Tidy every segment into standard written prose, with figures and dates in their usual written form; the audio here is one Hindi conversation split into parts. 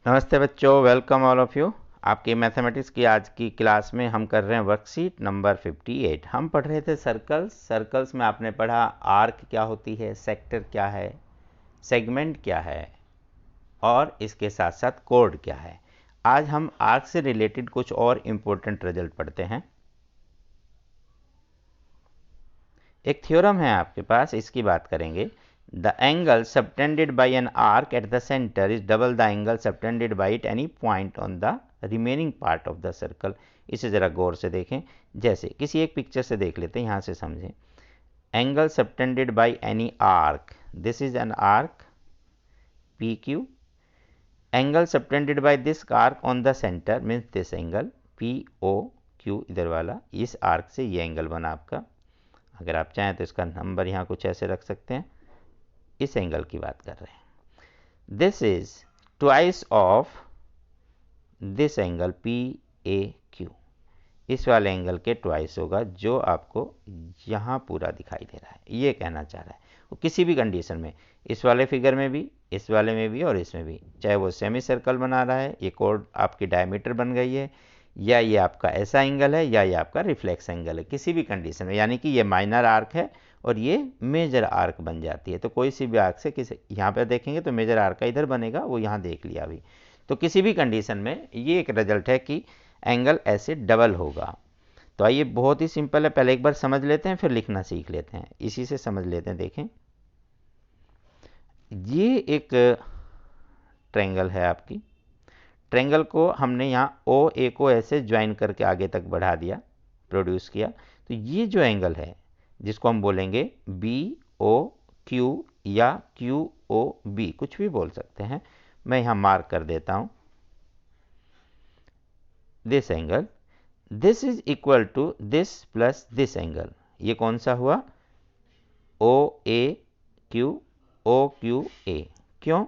नमस्ते बच्चों, वेलकम ऑल ऑफ यू। आपकी मैथमेटिक्स की आज की क्लास में हम कर रहे हैं वर्कशीट नंबर 58। हम पढ़ रहे थे सर्कल्स में आपने पढ़ा आर्क क्या होती है, सेक्टर क्या है, सेगमेंट क्या है और इसके साथ साथ कोड क्या है। आज हम आर्क से रिलेटेड कुछ और इम्पोर्टेंट रिजल्ट पढ़ते हैं। एक थ्योरम है आपके पास, इसकी बात करेंगे। The angle subtended by an arc at the centre is double the angle subtended by at any point on the remaining part of the circle. इसे ज़रा गौर से देखें। जैसे किसी एक पिक्चर से देख लेते हैं, यहाँ से समझें। Angle subtended by any arc, this is an arc P Q. Angle subtended by this arc on the centre means this angle P O Q, इधर वाला। इस आर्क से ये एंगल बना आपका। अगर आप चाहें तो इसका नंबर यहाँ कुछ ऐसे रख सकते हैं। इस एंगल की बात कर रहे हैं। This is twice of this angle P A Q. इस वाले एंगल के ट्वाइस होगा जो आपको यहाँ पूरा दिखाई दे रहा है, ये कहना चाह रहा है। वो किसी भी कंडीशन में, इस वाले फिगर में भी, इस वाले में भी और इसमें भी, चाहे वो सेमी सर्कल बना रहा है, ये कोड आपकी डायमीटर बन गई है, या ये आपका ऐसा एंगल है, या ये आपका रिफ्लेक्स एंगल है, किसी भी कंडीशन में, यानी कि ये माइनर आर्क है और ये मेजर आर्क बन जाती है। तो कोई सी भी आर्क से किसी, यहाँ पे देखेंगे तो मेजर आर्क का इधर बनेगा, वो यहाँ देख लिया अभी। तो किसी भी कंडीशन में ये एक रिजल्ट है कि एंगल ऐसे डबल होगा। तो आइए, बहुत ही सिंपल है, पहले एक बार समझ लेते हैं फिर लिखना सीख लेते हैं। इसी से समझ लेते हैं। देखें, ये एक ट्रायंगल है आपकी। ट्रायंगल को हमने यहाँ ओ ए को ऐसे ज्वाइन करके आगे तक बढ़ा दिया, प्रोड्यूस किया। तो ये जो एंगल है, जिसको हम बोलेंगे बी ओ क्यू या क्यू ओ बी, कुछ भी बोल सकते हैं, मैं यहाँ मार्क कर देता हूँ। This angle, this is equal to this plus this angle. ये कौन सा हुआ? O A Q, O Q A. क्यों?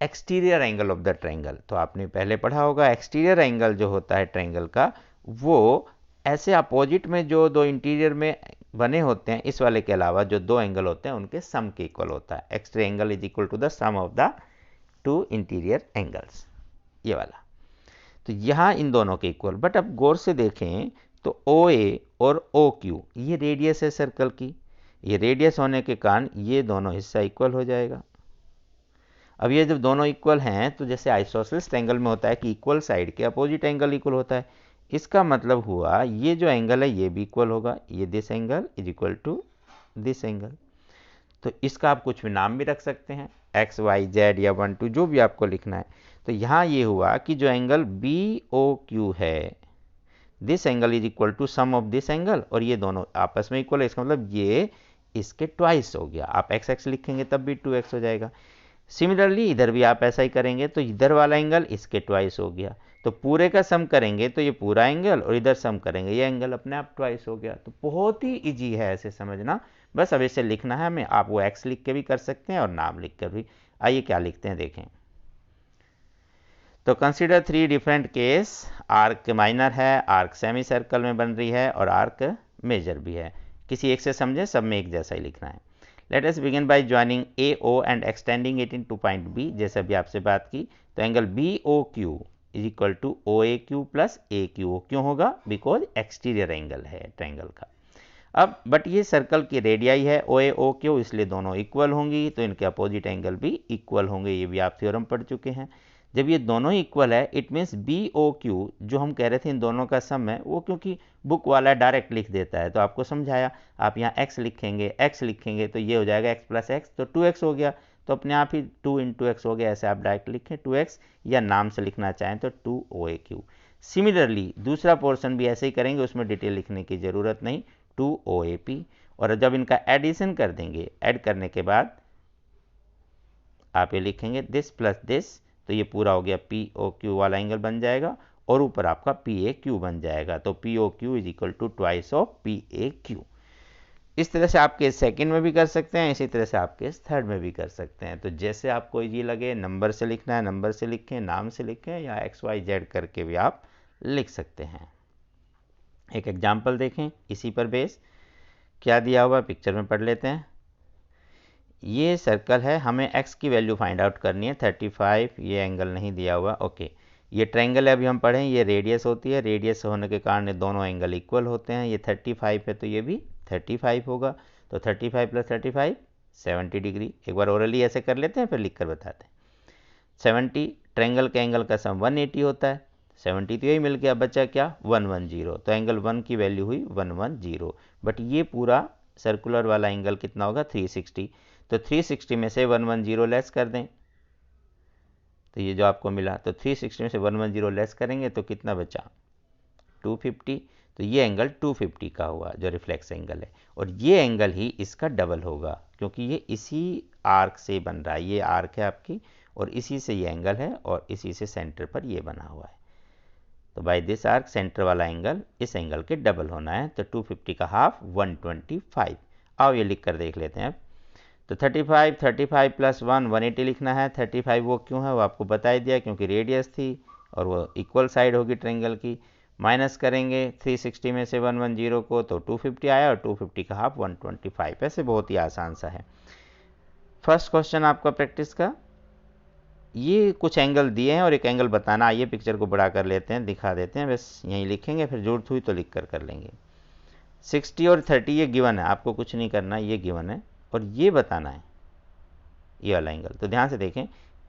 Exterior angle of the triangle. तो आपने पहले पढ़ा होगा, एक्सटीरियर एंगल जो होता है ट्रायंगल का, वो ऐसे अपोजिट में जो दो इंटीरियर में बने होते हैं, इस वाले के अलावा जो दो एंगल होते हैं उनके सम के इक्वल होता है। Exterior angle is equal to the sum of the two interior angles, ये वाला। तो यहाँ इन दोनों के इक्वल। बट अब गौर से देखें तो ओ ए और ओ क्यू, ये रेडियस है सर्कल की। ये रेडियस होने के कारण ये दोनों हिस्सा इक्वल हो जाएगा। अब ये जब दोनों इक्वल हैं तो जैसे आइसोसेलेस ट्रायंगल में होता है कि इक्वल साइड के अपोजिट एंगल इक्वल होता है, इसका मतलब हुआ ये जो एंगल है ये भी इक्वल होगा। ये this angle is equal to this angle. तो इसका आप कुछ भी नाम भी रख सकते हैं, एक्स वाई जेड या 1 2, जो भी आपको लिखना है। तो यहाँ ये हुआ कि जो एंगल बी ओ क्यू है, this angle is equal to sum of this angle, और ये दोनों आपस में इक्वल है। इसका मतलब ये इसके ट्वाइस हो गया। आप एक्स एक्स लिखेंगे तब भी 2x हो जाएगा। सिमिलरली इधर भी आप ऐसा ही करेंगे तो इधर वाला एंगल इसके ट्वाइस हो गया। तो पूरे का सम करेंगे तो ये पूरा एंगल, और इधर सम करेंगे ये एंगल अपने आप ट्वाइस हो गया। तो बहुत ही इजी है ऐसे समझना। बस अब इसे लिखना है हमें। आप वो एक्स लिख के भी कर सकते हैं और नाम लिख कर भी। आइए क्या लिखते हैं देखें। तो consider 3 different case. Arc minor है, आर्क सेमी सर्कल में बन रही है, और आर्क मेजर भी है। किसी एक से समझें, सब में एक जैसा ही लिखना है। Let us begin by joining A O and extending it into point B. जैसे अभी आपसे बात की, तो angle B O Q is equal to O A Q plus A Q O. क्यों होगा? बिकॉज एक्सटीरियर एंगल है ट्रायंगल का। अब बट ये सर्कल की रेडियाई है ओ ए ओ क्यू, इसलिए दोनों इक्वल होंगी, तो इनके अपोजिट एंगल भी इक्वल होंगे। ये भी आप थ्योरम पढ़ चुके हैं। जब ये दोनों इक्वल है, it means B O Q जो हम कह रहे थे इन दोनों का सम है, वो क्योंकि बुक वाला डायरेक्ट लिख देता है तो आपको समझाया। आप यहाँ x लिखेंगे तो ये हो जाएगा x प्लस एक्स, तो 2x हो गया। तो अपने आप ही 2 इंटू एक्स हो गया। ऐसे आप डायरेक्ट लिखें 2x, या नाम से लिखना चाहें तो 2 ओ ए क्यू। सिमिलरली दूसरा पोर्शन भी ऐसे ही करेंगे, उसमें डिटेल लिखने की ज़रूरत नहीं, 2 ओ ए पी। और जब इनका एडिशन कर देंगे, ऐड करने के बाद आप ये लिखेंगे दिस प्लस दिस, तो ये पूरा हो गया पी ओ क्यू वाला एंगल बन जाएगा, और ऊपर आपका पी ए क्यू बन जाएगा। तो P O Q is equal to twice of P A Q. इस तरह से आप केस सेकेंड में भी कर सकते हैं, इसी तरह से आप केस थर्ड में भी कर सकते हैं। तो जैसे आपको इजी लगे, नंबर से लिखना है नंबर से लिखें, नाम से लिखें, या एक्स वाई जेड करके भी आप लिख सकते हैं। एक एग्जाम्पल देखें इसी पर बेस। क्या दिया हुआ पिक्चर में पढ़ लेते हैं। ये सर्कल है, हमें x की वैल्यू फाइंड आउट करनी है 35, ये एंगल नहीं दिया हुआ, ओके। ये ट्रायंगल है, अभी हम पढ़ें, ये रेडियस होती है, रेडियस होने के कारण दोनों एंगल इक्वल होते हैं। ये 35 है तो ये भी 35 होगा, तो 35 + 35 70 डिग्री। एक बार ओरली ऐसे कर लेते हैं फिर लिख कर बताते हैं। 70 ट्रायंगल के एंगल का सम 180 होता है, 70 तो यही मिल गया, बचा क्या 110, तो एंगल 1 की वैल्यू हुई 110। बट ये पूरा सर्कुलर वाला एंगल कितना होगा 360, तो 360 में से 110 लेस कर दें, तो ये जो आपको मिला, तो 360 में से 110 लेस करेंगे तो कितना बचा 250, तो ये एंगल 250 का हुआ जो रिफ्लेक्स एंगल है। और ये एंगल ही इसका डबल होगा क्योंकि ये इसी आर्क से बन रहा है, ये आर्क है आपकी और इसी से ये एंगल है और इसी से सेंटर पर ये बना हुआ है। तो बाय दिस आर्क सेंटर वाला एंगल इस एंगल के डबल होना है, तो 250 का हाफ 125। आओ ये लिख कर देख लेते हैं अब। तो 35 + 1 180 लिखना है। 35 वो क्यों है वो आपको बता ही दिया, क्योंकि रेडियस थी और वो इक्वल साइड होगी ट्रायंगल की। माइनस करेंगे 360 में से 110 को तो 250 आया और 250 का हाफ 125। ऐसे बहुत ही आसान सा है। फर्स्ट क्वेश्चन आपका प्रैक्टिस का, ये कुछ एंगल दिए हैं और एक एंगल बताना। आइए पिक्चर को बड़ा कर लेते हैं, दिखा देते हैं, बस यहीं लिखेंगे, फिर जरूरत हुई तो लिख कर लेंगे। 60 और 30 ये गिवन है, आपको कुछ नहीं करना, ये गिवन है और ये बताना है ये वाला एंगल। तो ध्यान से देखें,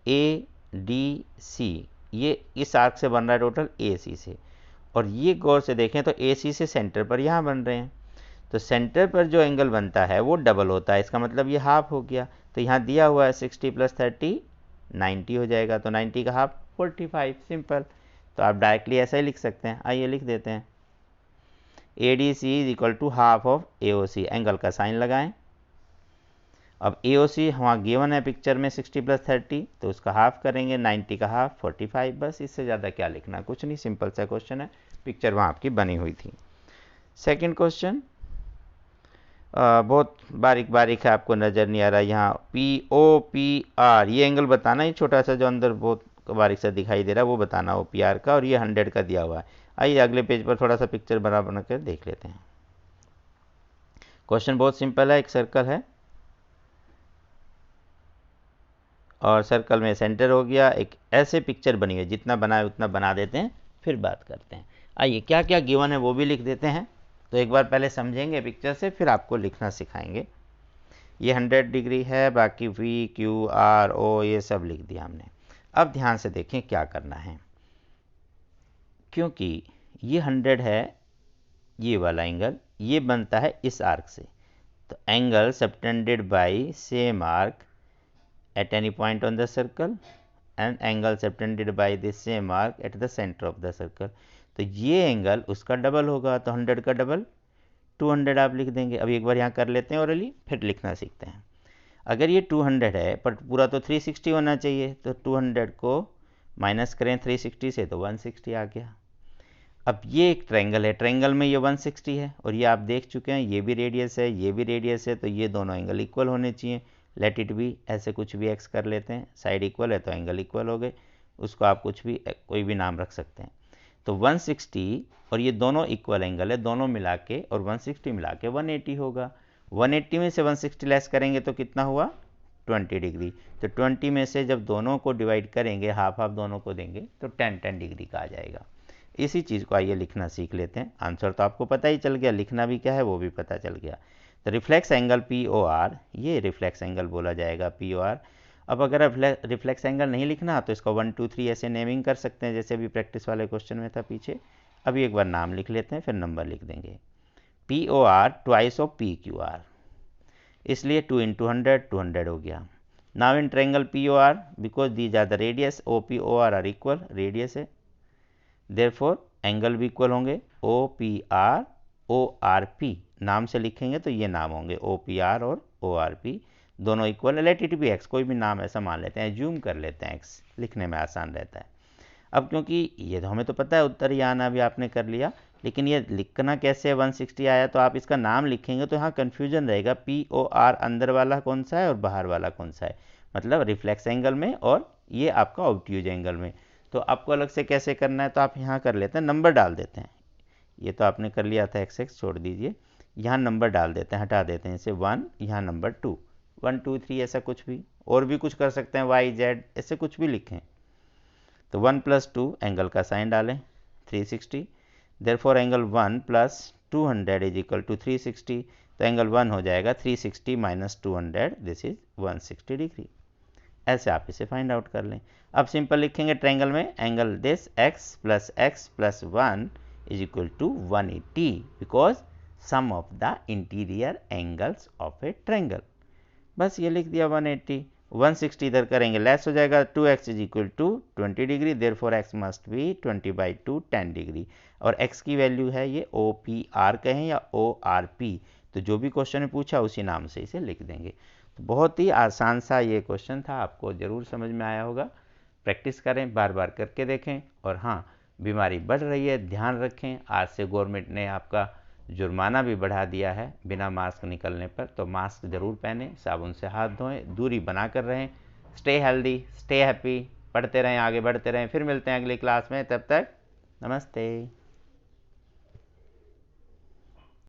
ए डी सी ये इस आर्क से बन रहा है टोटल ए सी से, और ये गौर से देखें तो ए सी से सेंटर पर यहाँ बन रहे हैं, तो सेंटर पर जो एंगल बनता है वो डबल होता है, इसका मतलब ये हाफ हो गया। तो यहाँ दिया हुआ है 60 + 30 90 हो जाएगा, तो 90 का हाफ 45, सिंपल। तो आप डायरेक्टली ऐसा ही लिख सकते हैं, आइए लिख देते हैं A D C is equal to half of A O C, angle का साइन लगाएं। अब ए ओ सी वहाँ गिवन है पिक्चर में 60 + 30, तो उसका हाफ करेंगे, 90 का हाफ 45, बस इससे ज़्यादा क्या लिखना, कुछ नहीं, सिंपल सा क्वेश्चन है, पिक्चर वहाँ आपकी बनी हुई थी। सेकंड क्वेश्चन बहुत बारीक बारीक है, आपको नज़र नहीं आ रहा, यहाँ पी ओ पी आर ये एंगल बताना है, छोटा सा जो अंदर बहुत बारीक सा दिखाई दे रहा है वो बताना हो पी आर का, और ये 100 का दिया हुआ है। आइए अगले पेज पर थोड़ा सा पिक्चर बना कर देख लेते हैं। क्वेश्चन बहुत सिंपल है, एक सर्कल है और सर्कल में सेंटर हो गया, एक ऐसे पिक्चर बनी है, जितना बनाए उतना बना देते हैं फिर बात करते हैं। आइए क्या क्या गिवन है वो भी लिख देते हैं, तो एक बार पहले समझेंगे पिक्चर से फिर आपको लिखना सिखाएंगे। ये 100 डिग्री है, बाकी वी क्यू आर ओ ये सब लिख दिया हमने। अब ध्यान से देखें क्या करना है, क्योंकि ये 100 है, ये वाला एंगल ये बनता है इस आर्क से, तो angle subtended bye same arc at any point on the circle and angle subtended by the same arc at the center of the circle। तो ये एंगल उसका डबल होगा, तो 100 का डबल 200 आप लिख देंगे। अभी एक बार यहाँ कर लेते हैं ओरली, फिर लिखना सीखते हैं। अगर ये 200 है पर पूरा तो 360 होना चाहिए, तो 200 को माइनस करें 360 से तो 160 आ गया। अब ये एक ट्रायंगल है, ट्रायंगल में ये 160 है और ये आप देख चुके हैं, ये भी रेडियस है ये भी रेडियस है, तो ये दोनों एंगल इक्वल होने चाहिए। लेट इट बी, ऐसे कुछ भी एक्स कर लेते हैं, साइड इक्वल है तो एंगल इक्वल हो गए, उसको आप कुछ भी कोई भी नाम रख सकते हैं। तो 160 और ये दोनों इक्वल एंगल है, दोनों मिला के और 160 मिला के 180 होगा। 180 में से 160 लेस करेंगे तो कितना हुआ 20 डिग्री, तो 20 में से जब दोनों को डिवाइड करेंगे, हाफ हाफ दोनों को देंगे, तो 10 डिग्री का आ जाएगा। इसी चीज़ को आइए लिखना सीख लेते हैं। आंसर तो आपको पता ही चल गया, लिखना भी क्या है वो भी पता चल गया। तो reflex angle P O R, ये रिफ्लेक्स एंगल बोला जाएगा पी ओ आर। अब अगर रिफ्लेक्स एंगल नहीं लिखना तो इसको 1 2 3 ऐसे नेमिंग कर सकते हैं, जैसे अभी प्रैक्टिस वाले क्वेश्चन में था पीछे। अभी एक बार नाम लिख लेते हैं फिर नंबर लिख देंगे। P O R twice of P Q R, इसलिए 2 × 100 200 हो गया। Now in triangle P O R, because these are the radius O P O R equal, radius है, देयरफॉर एंगल भी इक्वल होंगे। O P R O R P नाम से लिखेंगे तो ये नाम होंगे ओ पी आर और ओ आर पी, दोनों इक्वल है। लेट इट बी एक्स, कोई भी नाम ऐसा मान लेते हैं, जूम कर लेते हैं, एक्स लिखने में आसान रहता है। अब क्योंकि ये तो हमें तो पता है उत्तर ही आना, भी आपने कर लिया, लेकिन ये लिखना कैसे है, 160 आया तो आप इसका नाम लिखेंगे तो यहाँ कन्फ्यूजन रहेगा, पी ओ आर अंदर वाला कौन सा है और बाहर वाला कौन सा है, मतलब रिफ्लेक्स एंगल में और ये आपका ऑब्ट्यूज एंगल में। तो आपको अलग से कैसे करना है, तो आप यहाँ कर लेते हैं, नंबर डाल देते हैं। ये तो आपने कर लिया था, एक्स एक्स छोड़ दीजिए, यहाँ नंबर डाल देते हैं, हटा देते हैं इसे 1, यहाँ नंबर 2, 1 2 3 ऐसा कुछ भी, और भी कुछ कर सकते हैं, y z ऐसे कुछ भी लिखें। तो 1 + 2 एंगल का साइन डालें 360, therefore angle 1 + 200 is equal to 360, तो एंगल 1 हो जाएगा 360 - 200, दिस इज 160 डिग्री। ऐसे आप इसे फाइंड आउट कर लें। अब सिंपल लिखेंगे ट्रायंगल में, angle this x + 1 is equal to 180 because sum of the interior angles of a triangle. बस ये लिख दिया 180, 160 इधर करेंगे लेस हो जाएगा, 2x is equal to 20 degree, therefore x must be 20/2 10 degree, और x की वैल्यू है ये OPR कहें या ORP, तो जो भी क्वेश्चन में पूछा उसी नाम से इसे लिख देंगे। तो बहुत ही आसान सा ये क्वेश्चन था, आपको ज़रूर समझ में आया होगा। प्रैक्टिस करें, बार बार करके देखें। और हाँ, बीमारी बढ़ रही है, ध्यान रखें। आज से गवर्नमेंट ने आपका जुर्माना भी बढ़ा दिया है बिना मास्क निकलने पर, तो मास्क ज़रूर पहनें, साबुन से हाथ धोएं, दूरी बना कर रहें। स्टे हेल्दी, स्टे हैप्पी, पढ़ते रहें, आगे बढ़ते रहें। फिर मिलते हैं अगली क्लास में, तब तक नमस्ते।